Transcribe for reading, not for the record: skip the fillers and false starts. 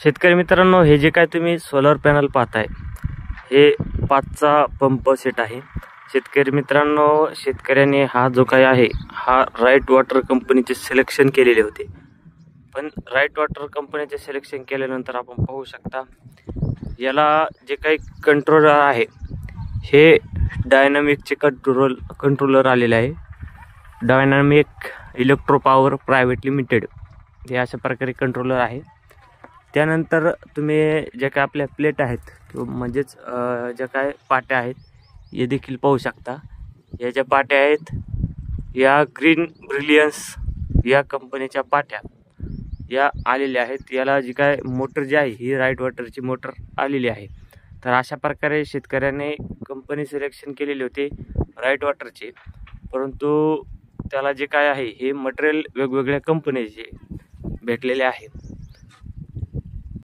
शेतकरी मित्रांनो, हे जे काय तुम्ही सोलर पॅनल पाहताय हे 5चा पंप सेट आहे। शेतकरी मित्रांनो, शेतकऱ्याने हा जो काही आहे हा राईट वॉटर कंपनीचे सिलेक्शन केलेले होते, पण राईट वॉटर कंपनीचे सिलेक्शन केल्यानंतर आपण पाहू शकता याला जे काही कंट्रोलर आहे हे डायनामिकचे कंट्रोलर आलेले आहे। Dynamic electro power private limited हे अशा प्रकारे कंट्रोलर आहे। त्यानंतर तुम्ही जे काय आपल्या प्लेट आहेत किंवा म्हणजेच ज्या काय पाट्या आहेत हे देखील पाहू शकता। या ज्या पाट्या आहेत या ग्रीन ब्रिलियन्स या कंपनीच्या पाट्या या आलेल्या आहेत। याला जी काय मोटर जी आहे ही राईट वॉटरची मोटर आलेली आहे। तर अशा प्रकारे शेतकऱ्याने कंपनी सिलेक्शन केलेले होते राईट वॉटरचे, परंतु त्याला जे काय आहे हे मटेरियल वेगवेगळ्या कंपनीचे भेटलेले आहे।